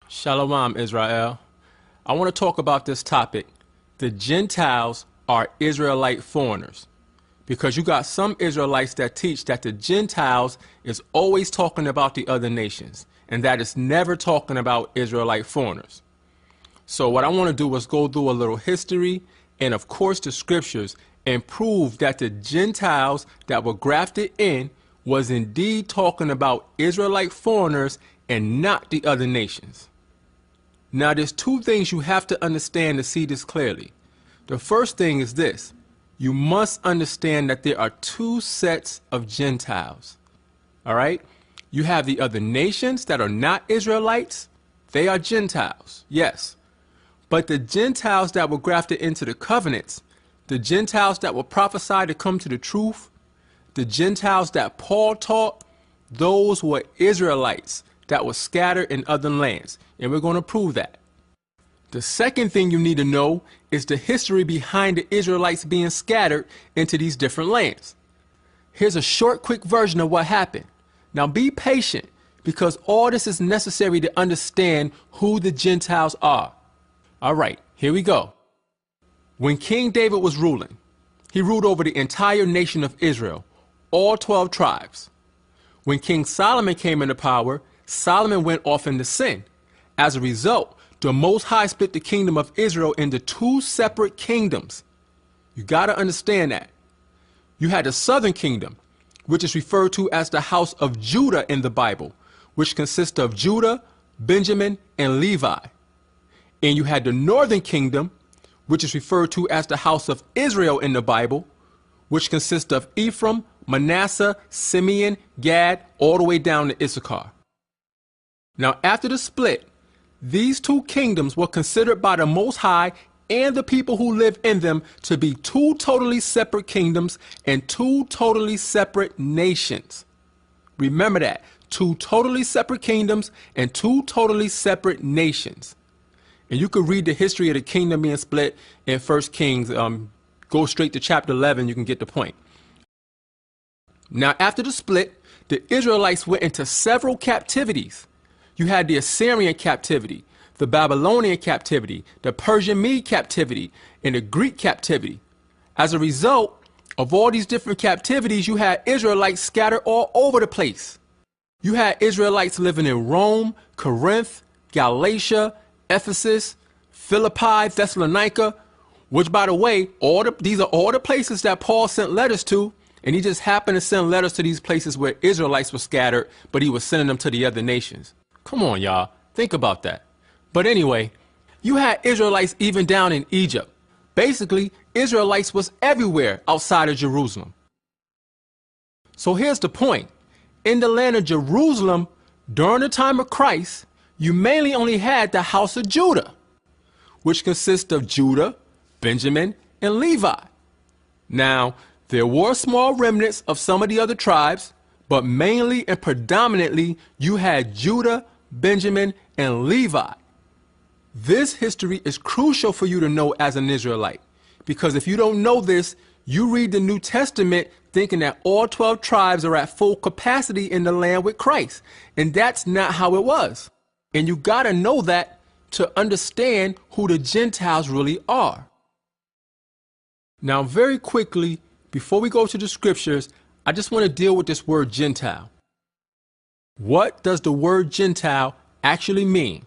Shalom, Israel. I want to talk about this topic. The Gentiles are Israelite foreigners. Because you got some Israelites that teach that the Gentiles is always talking about the other nations, and that is never talking about Israelite foreigners. So what I want to do is go through a little history and of course the scriptures and prove that the Gentiles that were grafted in was indeed talking about Israelite foreigners and not the other nations. Now there's two things you have to understand to see this clearly. The first thing is this. You must understand that there are two sets of Gentiles. All right? You have the other nations that are not Israelites. They are Gentiles, yes. But the Gentiles that were grafted into the covenants, the Gentiles that were prophesied to come to the truth, the Gentiles that Paul taught, those were Israelites that were scattered in other lands. And we're going to prove that. The second thing you need to know is the history behind the Israelites being scattered into these different lands. Here's a short, quick version of what happened. Now be patient, because all this is necessary to understand who the Gentiles are. All right, here we go. When King David was ruling, he ruled over the entire nation of Israel, all 12 tribes. When King Solomon came into power, Solomon went off into sin. As a result, the Most High split the kingdom of Israel into two separate kingdoms. You got to understand that. You had the southern kingdom, which is referred to as the house of Judah in the Bible, which consists of Judah, Benjamin, and Levi. And you had the northern kingdom, which is referred to as the house of Israel in the Bible, which consists of Ephraim, Manasseh, Simeon, Gad, all the way down to Issachar. Now, after the split, these two kingdoms were considered by the Most High and the people who live in them to be two totally separate kingdoms and two totally separate nations. Remember that. Two totally separate kingdoms and two totally separate nations. And you could read the history of the kingdom being split in 1 Kings. Go straight to chapter 11, you can get the point. Now, after the split, the Israelites went into several captivities. You had the Assyrian captivity, the Babylonian captivity, the Persian Mede captivity, and the Greek captivity. As a result of all these different captivities, you had Israelites scattered all over the place. You had Israelites living in Rome, Corinth, Galatia, Ephesus, Philippi, Thessalonica, which, by the way, these are all the places that Paul sent letters to, and he just happened to send letters to these places where Israelites were scattered, but he was sending them to the other nations. Come on, y'all. Think about that. But anyway, you had Israelites even down in Egypt. Basically, Israelites was everywhere outside of Jerusalem. So here's the point. In the land of Jerusalem, during the time of Christ, you mainly only had the house of Judah, which consists of Judah, Benjamin, and Levi. Now, there were small remnants of some of the other tribes, but mainly and predominantly, you had Judah, Benjamin, and Levi. This history is crucial for you to know as an Israelite, because if you don't know this, you read the New Testament thinking that all 12 tribes are at full capacity in the land with Christ, and that's not how it was. And you got to know that to understand who the Gentiles really are. Now, very quickly, before we go to the scriptures, I just want to deal with this word Gentile. What does the word Gentile actually mean?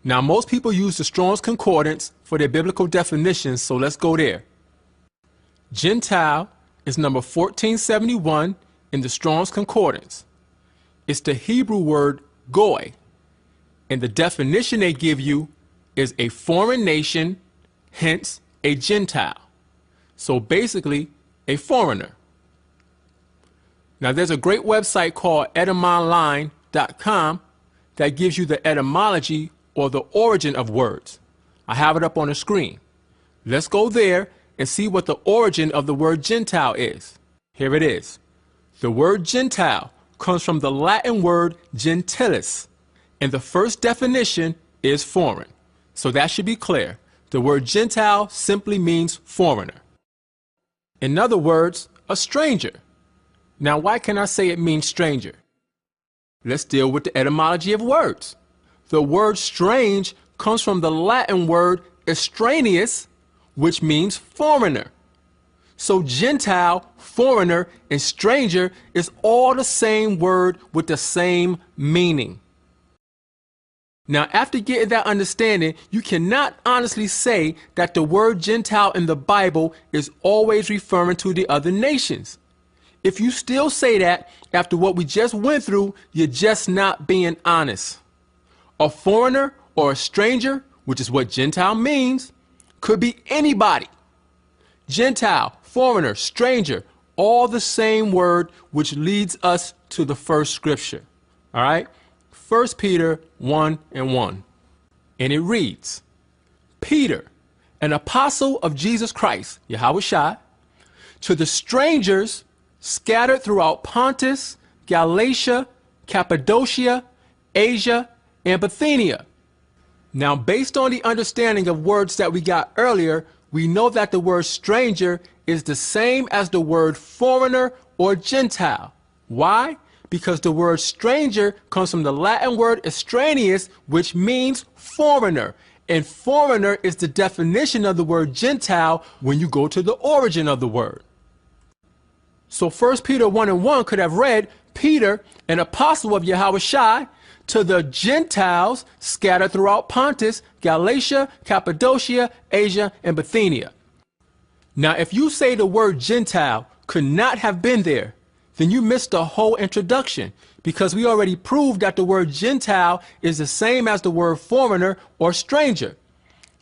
Now, most people use the Strong's Concordance for their biblical definitions, so let's go there. Gentile is number 1471 in the Strong's Concordance. It's the Hebrew word goy, and the definition they give you is a foreign nation, hence a Gentile. So basically, a foreigner. Now, there's a great website called etymonline.com that gives you the etymology or the origin of words. I have it up on the screen. Let's go there and see what the origin of the word Gentile is. Here it is. The word Gentile comes from the Latin word gentilis, and the first definition is foreign. So that should be clear. The word Gentile simply means foreigner. In other words, a stranger. Now, why can I say it means stranger? Let's deal with the etymology of words. The word strange comes from the Latin word extraneous, which means foreigner. So Gentile, foreigner, and stranger is all the same word with the same meaning. Now, after getting that understanding, you cannot honestly say that the word Gentile in the Bible is always referring to the other nations. If you still say that after what we just went through, you're just not being honest. A foreigner or a stranger, which is what Gentile means, could be anybody. Gentile, foreigner, stranger, all the same word, which leads us to the first scripture. All right? 1 Peter 1:1. And it reads, Peter, an apostle of Jesus Christ, Yahushua, to the strangers scattered throughout Pontus, Galatia, Cappadocia, Asia, and Bithynia. Now, based on the understanding of words that we got earlier, we know that the word stranger is the same as the word foreigner or Gentile. Why? Because the word stranger comes from the Latin word extraneous, which means foreigner. And foreigner is the definition of the word Gentile when you go to the origin of the word. So 1 Peter 1:1 could have read, Peter, an apostle of Yahushua, to the Gentiles scattered throughout Pontus, Galatia, Cappadocia, Asia, and Bithynia. Now, if you say the word Gentile could not have been there, then you missed the whole introduction, because we already proved that the word Gentile is the same as the word foreigner or stranger.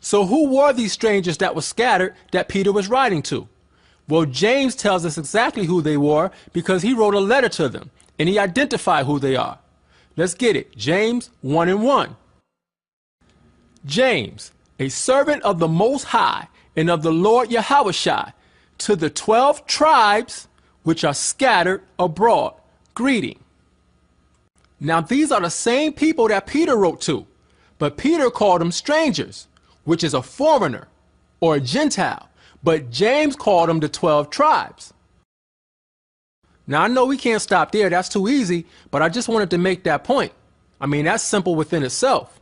So who were these strangers that were scattered that Peter was writing to? Well, James tells us exactly who they were because he wrote a letter to them and he identified who they are. Let's get it. James 1:1. James, a servant of the Most High and of the Lord Yahushua, to the 12 tribes which are scattered abroad, greeting. Now, these are the same people that Peter wrote to, but Peter called them strangers, which is a foreigner or a Gentile, but James called them the 12 tribes. Now, I know we can't stop there. That's too easy, but I just wanted to make that point. I mean, that's simple within itself.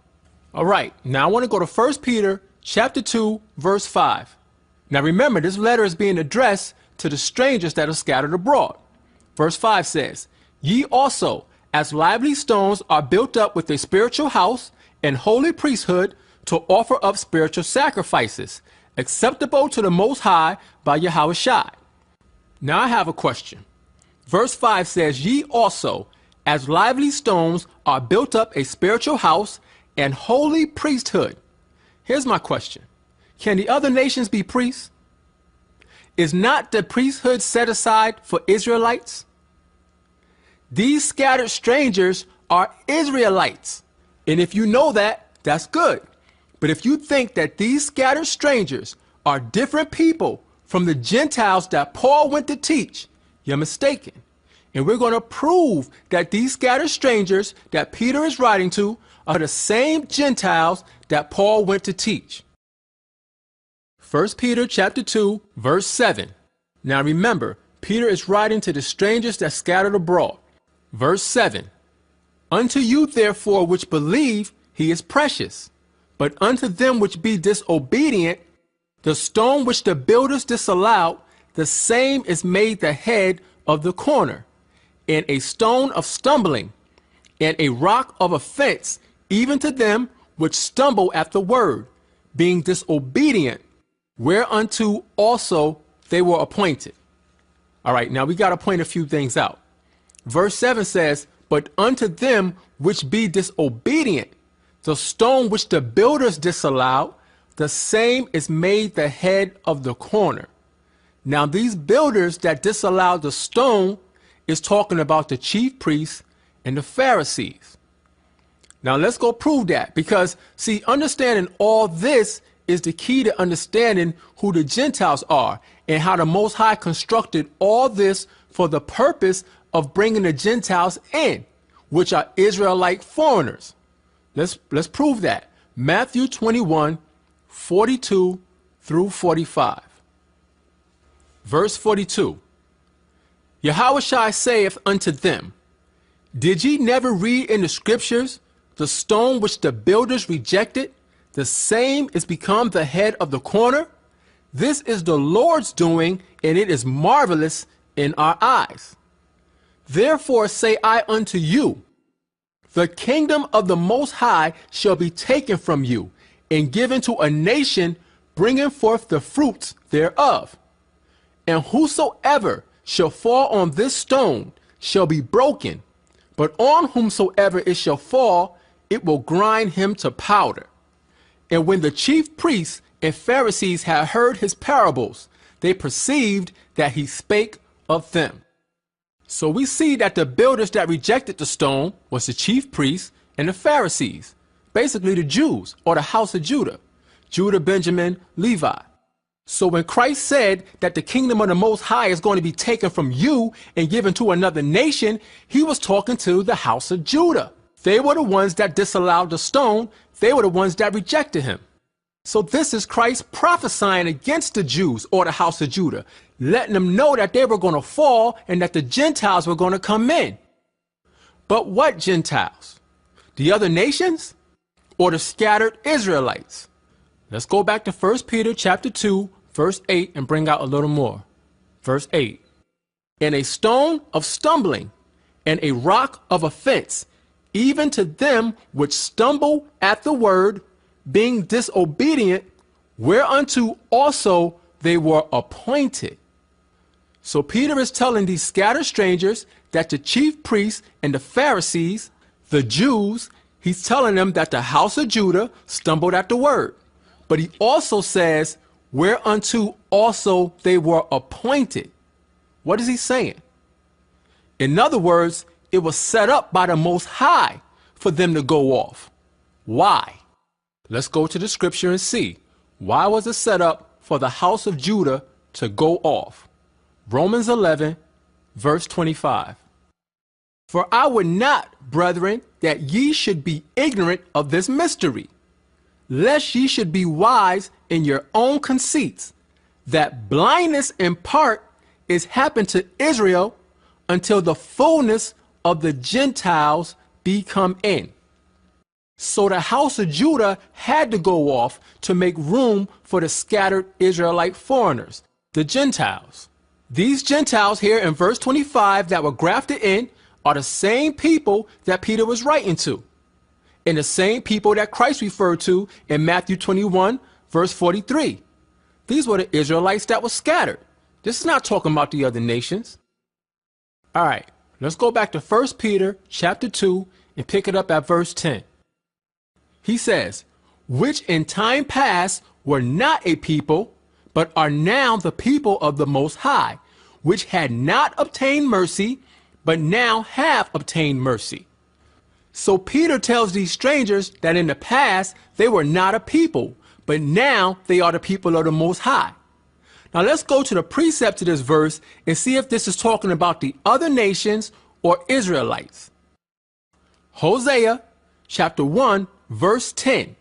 All right, now I want to go to 1 Peter chapter 2, verse 5. Now, remember, this letter is being addressed to the strangers that are scattered abroad. Verse 5 says, Ye also, as lively stones, are built up with a spiritual house and holy priesthood to offer up spiritual sacrifices, acceptable to the Most High by Yahushua. Now I have a question. Verse 5 says, Ye also, as lively stones, are built up a spiritual house and holy priesthood. Here's my question. Can the other nations be priests? Is not the priesthood set aside for Israelites? These scattered strangers are Israelites. And if you know that, that's good. But if you think that these scattered strangers are different people from the Gentiles that Paul went to teach, you're mistaken. And we're going to prove that these scattered strangers that Peter is writing to are the same Gentiles that Paul went to teach. 1 Peter chapter 2, verse 7. Now remember, Peter is writing to the strangers that scattered abroad. Verse 7. Unto you therefore which believe, he is precious. But unto them which be disobedient, the stone which the builders disallowed, the same is made the head of the corner, and a stone of stumbling, and a rock of offense, even to them which stumble at the word, being disobedient, whereunto also they were appointed. All right, now we got to point a few things out. Verse 7 says, But unto them which be disobedient, the stone which the builders disallowed, the same is made the head of the corner. Now these builders that disallowed the stone is talking about the chief priests and the Pharisees. Now let's go prove that, because see, understanding all this is the key to understanding who the Gentiles are and how the Most High constructed all this for the purpose of bringing the Gentiles in, which are Israelite foreigners. Let's prove that. Matthew 21, 42 through 45. Verse 42. Yahushua saith unto them, Did ye never read in the scriptures, the stone which the builders rejected, the same is become the head of the corner. This is the Lord's doing, and it is marvelous in our eyes. Therefore say I unto you, the kingdom of the Most High shall be taken from you, and given to a nation bringing forth the fruits thereof. And whosoever shall fall on this stone shall be broken, but on whomsoever it shall fall, it will grind him to powder. And when the chief priests and Pharisees had heard his parables, they perceived that he spake of them. So we see that the builders that rejected the stone was the chief priests and the Pharisees, basically the Jews or the house of Judah, Judah, Benjamin, Levi. So when Christ said that the kingdom of the Most High is going to be taken from you and given to another nation, he was talking to the house of Judah. They were the ones that disallowed the stone. They were the ones that rejected him. So this is Christ prophesying against the Jews or the house of Judah, letting them know that they were going to fall and that the Gentiles were going to come in. But what Gentiles? The other nations or the scattered Israelites? Let's go back to 1 Peter chapter 2, verse 8 and bring out a little more. Verse 8. And a stone of stumbling and a rock of offense, even to them which stumble at the word, being disobedient, whereunto also they were appointed. So Peter is telling these scattered strangers that the chief priests and the Pharisees, the Jews, he's telling them that the house of Judah stumbled at the word. But he also says, whereunto also they were appointed. What is he saying? In other words, it was set up by the Most High for them to go off. Why? Let's go to the scripture and see. Why was it set up for the house of Judah to go off? Romans 11, verse 25. For I would not, brethren, that ye should be ignorant of this mystery, lest ye should be wise in your own conceits, that blindness in part is happened to Israel until the fullness of the Gentiles be come in. So the house of Judah had to go off to make room for the scattered Israelite foreigners, the Gentiles. These Gentiles here in verse 25 that were grafted in are the same people that Peter was writing to, and the same people that Christ referred to in Matthew 21, verse 43. These were the Israelites that were scattered. This is not talking about the other nations. All right, let's go back to 1 Peter chapter 2 and pick it up at verse 10. He says, which in time past were not a people, but are now the people of the Most High, which had not obtained mercy, but now have obtained mercy. So Peter tells these strangers that in the past they were not a people, but now they are the people of the Most High. Now let's go to the precept to this verse and see if this is talking about the other nations or Israelites. Hosea chapter 1, verse 10.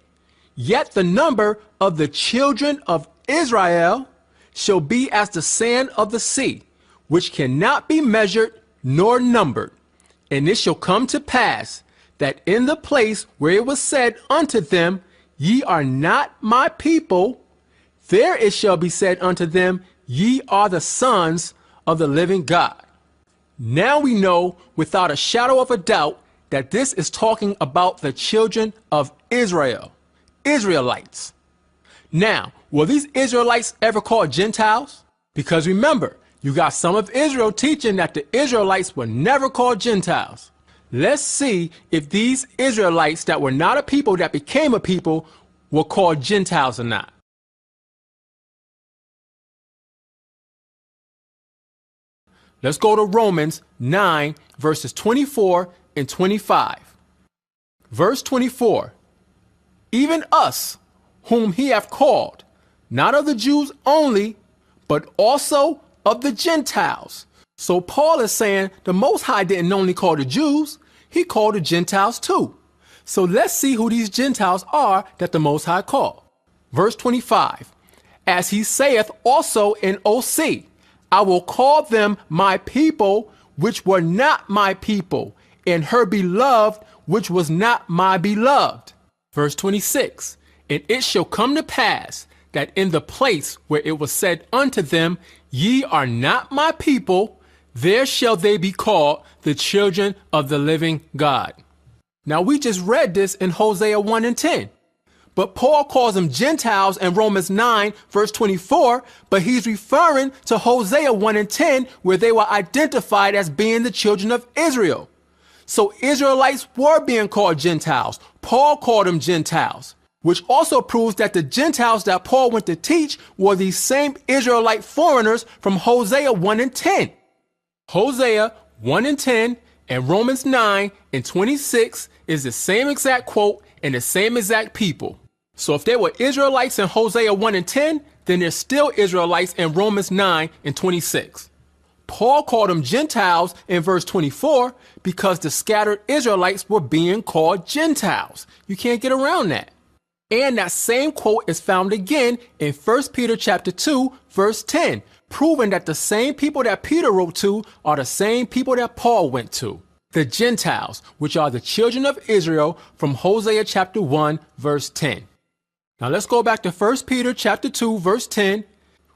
Yet the number of the children of Israel shall be as the sand of the sea, which cannot be measured nor numbered. And it shall come to pass that in the place where it was said unto them, ye are not my people, there it shall be said unto them, ye are the sons of the living God. Now we know without a shadow of a doubt that this is talking about the children of Israel, Israelites. Now, were these Israelites ever called Gentiles? Because remember, you got some of Israel teaching that the Israelites were never called Gentiles. Let's see if these Israelites that were not a people that became a people were called Gentiles or not. Let's go to Romans 9, verses 24 and 25. Verse 24. Even us, whom he hath called, not of the Jews only, but also of the Gentiles. So Paul is saying the Most High didn't only call the Jews, he called the Gentiles too. So let's see who these Gentiles are that the Most High called. Verse 25. As he saith also in OC, I will call them my people, which were not my people, and her beloved, which was not my beloved. Verse 26, and it shall come to pass that in the place where it was said unto them, ye are not my people, there shall they be called the children of the living God. Now we just read this in Hosea 1 and 10. But Paul calls them Gentiles in Romans 9, verse 24, but he's referring to Hosea 1 and 10, where they were identified as being the children of Israel. So Israelites were being called Gentiles. Paul called them Gentiles, which also proves that the Gentiles that Paul went to teach were these same Israelite foreigners from Hosea 1 and 10. Hosea 1 and 10 and Romans 9 and 26 is the same exact quote and the same exact people. So if they were Israelites in Hosea 1 and 10, then they're still Israelites in Romans 9 and 26. Paul called them Gentiles in verse 24 because the scattered Israelites were being called Gentiles. You can't get around that. And that same quote is found again in 1 Peter chapter 2, verse 10, proving that the same people that Peter wrote to are the same people that Paul went to. The Gentiles, which are the children of Israel from Hosea chapter 1, verse 10. Now let's go back to 1 Peter chapter 2, verse 10,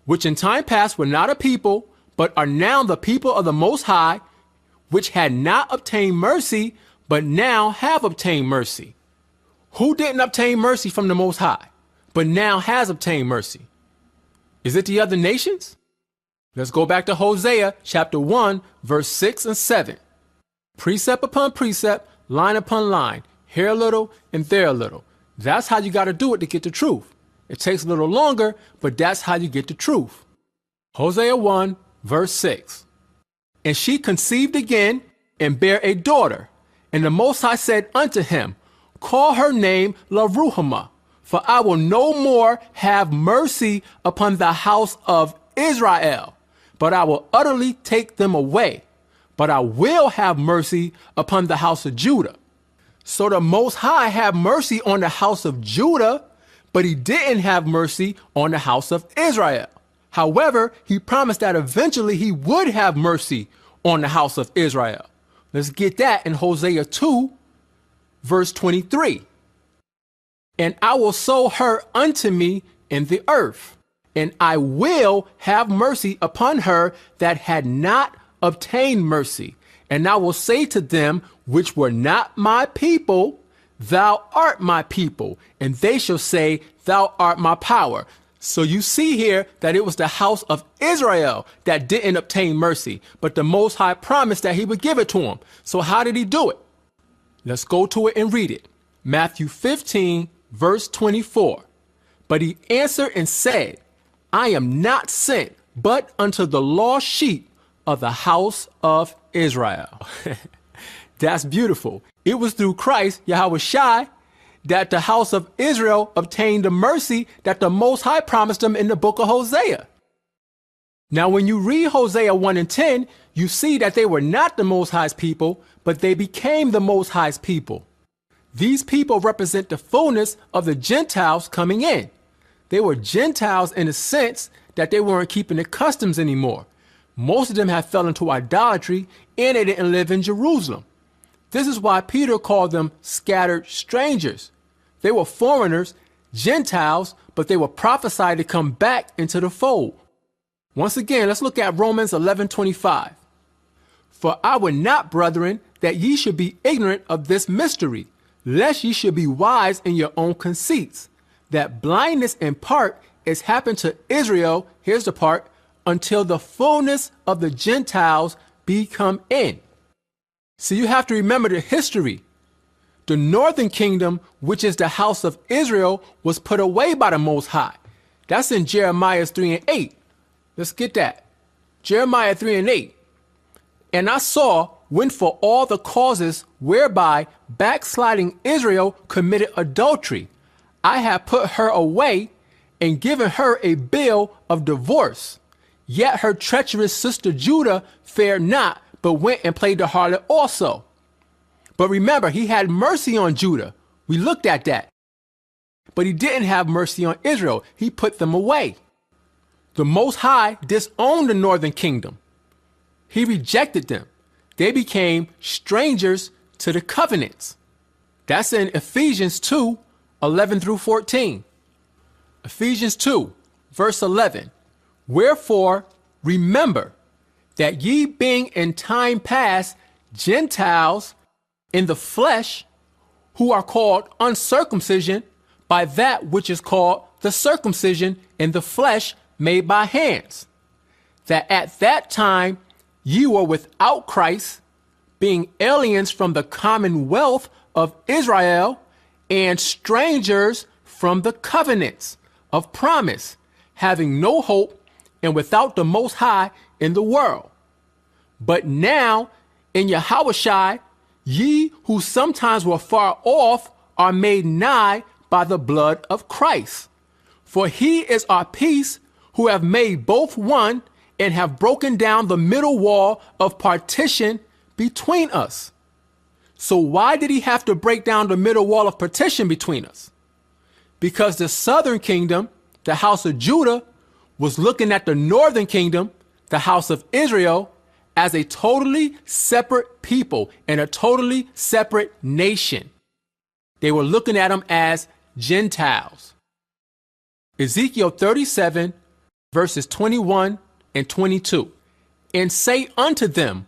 which in time past were not a people, but are now the people of the Most High, which had not obtained mercy, but now have obtained mercy. Who didn't obtain mercy from the Most High, but now has obtained mercy? Is it the other nations? Let's go back to Hosea chapter 1, verse 6 and 7. Precept upon precept, line upon line, here a little and there a little. That's how you got to do it to get the truth. It takes a little longer, but that's how you get the truth. Hosea 1, verse 6. And she conceived again and bare a daughter. And the Most High said unto him, call her name Laruhamah, for I will no more have mercy upon the house of Israel, but I will utterly take them away. But I will have mercy upon the house of Judah. So the Most High had mercy on the house of Judah, but he didn't have mercy on the house of Israel. However, he promised that eventually he would have mercy on the house of Israel. Let's get that in Hosea 2, verse 23. And I will sow her unto me in the earth, and I will have mercy upon her that had not obtained mercy. And I will say to them which were not my people, thou art my people, and they shall say, thou art my power. So you see here that it was the house of Israel that didn't obtain mercy, but the Most High promised that he would give it to them. So how did he do it? Let's go to it and read it. Matthew 15, verse 24. But he answered and said, I am not sent but unto the lost sheep of the house of Israel. That's beautiful. It was through Christ, Yahweh Shai, that the house of Israel obtained the mercy that the Most High promised them in the book of Hosea. Now, when you read Hosea 1 and 10, you see that they were not the Most High's people, but they became the Most High's people. These people represent the fullness of the Gentiles coming in. They were Gentiles in the sense that they weren't keeping the customs anymore. Most of them had fell into idolatry and they didn't live in Jerusalem. This is why Peter called them scattered strangers. They were foreigners, Gentiles, but they were prophesied to come back into the fold. Once again, let's look at Romans 11:25. For I would not, brethren, that ye should be ignorant of this mystery, lest ye should be wise in your own conceits, that blindness in part is happened to Israel, here's the part, until the fullness of the Gentiles be come in. So you have to remember the history. The northern kingdom, which is the house of Israel, was put away by the Most High. That's in Jeremiah 3 and 8. Let's get that. Jeremiah 3 and 8. And I saw when for all the causes whereby backsliding Israel committed adultery, I have put her away and given her a bill of divorce. Yet her treacherous sister Judah fared not, but went and played the harlot also. But remember, he had mercy on Judah. We looked at that. But he didn't have mercy on Israel. He put them away. The Most High disowned the northern kingdom. He rejected them. They became strangers to the covenants. That's in Ephesians 2, 11 through 14. Ephesians 2, verse 11. Wherefore, remember that ye being in time past Gentiles in the flesh, who are called uncircumcision by that which is called the circumcision in the flesh made by hands, that at that time ye were without Christ, being aliens from the commonwealth of Israel and strangers from the covenants of promise, having no hope and without the Most High in the world. But now in Yahushua, ye who sometimes were far off are made nigh by the blood of Christ. For he is our peace, who have made both one and have broken down the middle wall of partition between us. So why did he have to break down the middle wall of partition between us? Because the southern kingdom, the house of Judah, was looking at the northern kingdom, the house of Israel, as a totally separate people and a totally separate nation. They were looking at them as Gentiles. Ezekiel 37, verses 21 and 22. And say unto them,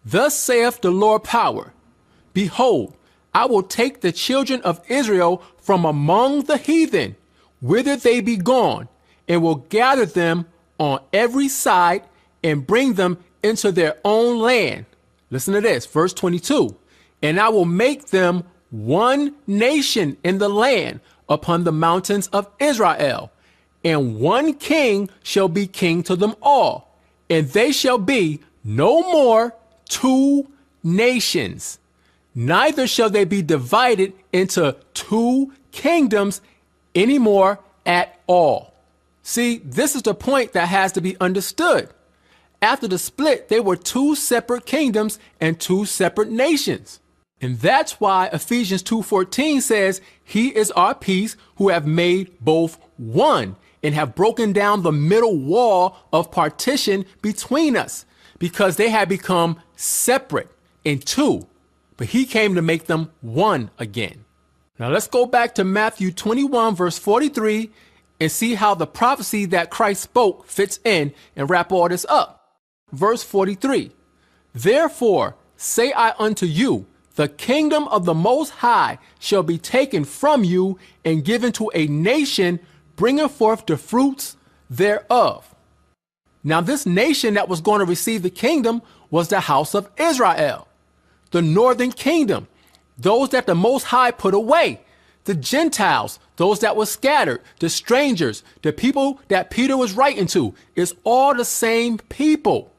Thus saith the Lord power, Behold, I will take the children of Israel from among the heathen, whither they be gone, and will gather them on every side and bring them into their own land. Listen to this, verse 22. And I will make them one nation in the land upon the mountains of Israel, and one king shall be king to them all, and they shall be no more two nations, neither shall they be divided into two kingdoms anymore at all. See, this is the point that has to be understood. After the split, they were two separate kingdoms and two separate nations. And that's why Ephesians 2:14 says, He is our peace, who have made both one and have broken down the middle wall of partition between us, because they had become separate in two, but he came to make them one again. Now let's go back to Matthew 21, verse 43, and see how the prophecy that Christ spoke fits in and wrap all this up. Verse 43, Therefore say I unto you, the kingdom of the Most High shall be taken from you and given to a nation, bringing forth the fruits thereof. Now this nation that was going to receive the kingdom was the house of Israel, the northern kingdom, those that the Most High put away, the Gentiles, those that were scattered, the strangers, the people that Peter was writing to. It's all the same people.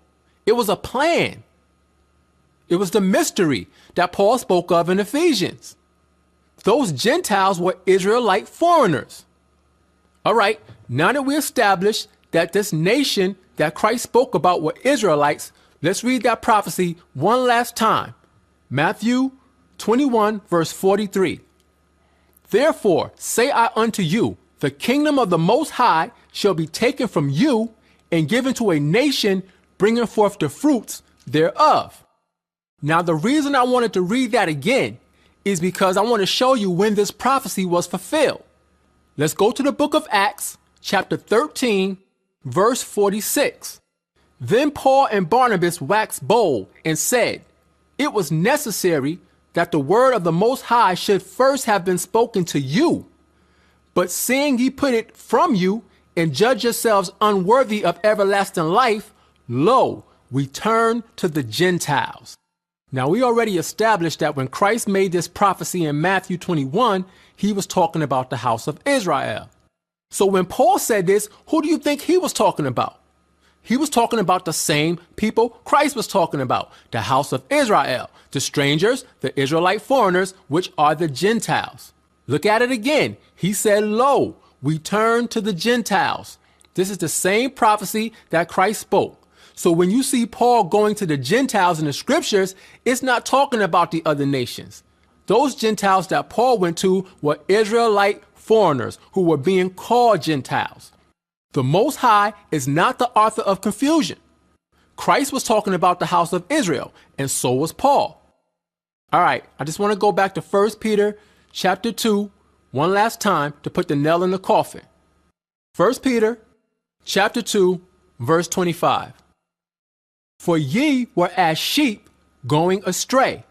It was a plan. It was the mystery that Paul spoke of in Ephesians. Those Gentiles were Israelite foreigners. All right, now that we established that this nation that Christ spoke about were Israelites, let's read that prophecy one last time. Matthew 21, verse 43. Therefore say I unto you, the kingdom of the Most High shall be taken from you and given to a nation, bringing forth the fruits thereof. Now, the reason I wanted to read that again is because I want to show you when this prophecy was fulfilled. Let's go to the book of Acts, chapter 13, verse 46. Then Paul and Barnabas waxed bold and said, It was necessary that the word of the Most High should first have been spoken to you. But seeing ye put it from you and judge yourselves unworthy of everlasting life, lo, we turn to the Gentiles. Now, we already established that when Christ made this prophecy in Matthew 21, he was talking about the house of Israel. So when Paul said this, who do you think he was talking about? He was talking about the same people Christ was talking about, the house of Israel, the strangers, the Israelite foreigners, which are the Gentiles. Look at it again. He said, lo, we turn to the Gentiles. This is the same prophecy that Christ spoke. So when you see Paul going to the Gentiles in the scriptures, it's not talking about the other nations. Those Gentiles that Paul went to were Israelite foreigners who were being called Gentiles. The Most High is not the author of confusion. Christ was talking about the house of Israel, and so was Paul. All right, I just want to go back to 1 Peter chapter 2 one last time to put the nail in the coffin. 1 Peter chapter 2, verse 25. For ye were as sheep going astray,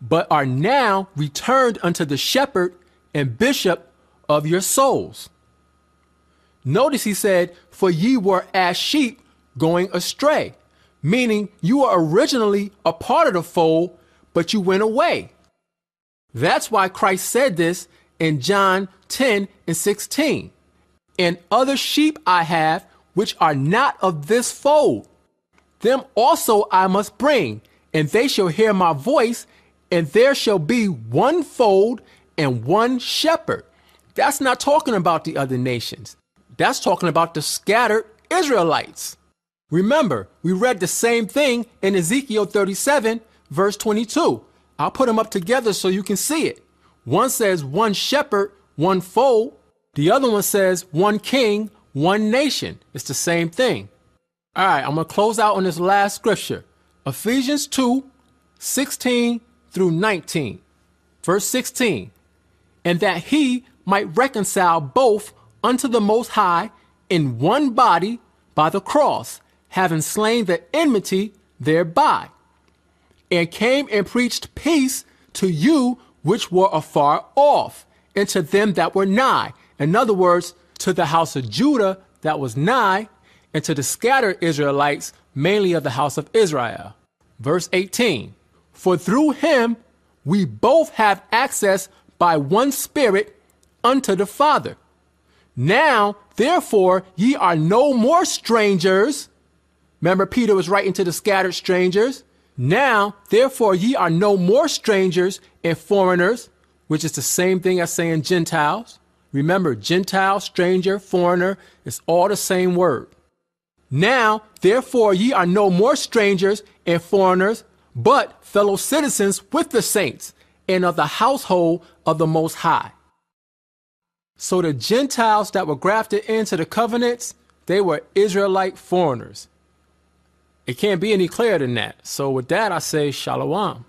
but are now returned unto the shepherd and bishop of your souls. Notice he said, for ye were as sheep going astray, meaning you were originally a part of the fold, but you went away. That's why Christ said this in John 10 and 16. And other sheep I have, which are not of this fold. Them also I must bring, and they shall hear my voice, and there shall be one fold and one shepherd. That's not talking about the other nations. That's talking about the scattered Israelites. Remember, we read the same thing in Ezekiel 37, verse 22. I'll put them up together so you can see it. One says one shepherd, one fold. The other one says one king, one nation. It's the same thing. All right, I'm going to close out on this last scripture. Ephesians 2, 16 through 19. Verse 16. And that he might reconcile both unto the Most High in one body by the cross, having slain the enmity thereby, and came and preached peace to you which were afar off, and to them that were nigh. In other words, to the house of Judah that was nigh, and to the scattered Israelites, mainly of the house of Israel. Verse 18. For through him we both have access by one Spirit unto the Father. Now, therefore, ye are no more strangers. Remember, Peter was writing to the scattered strangers. Now, therefore, ye are no more strangers and foreigners, which is the same thing as saying Gentiles. Remember, Gentile, stranger, foreigner, it's all the same word. Now, therefore, ye are no more strangers and foreigners, but fellow citizens with the saints and of the household of the Most High. So the Gentiles that were grafted into the covenants, they were Israelite foreigners. It can't be any clearer than that. So with that, I say shalom.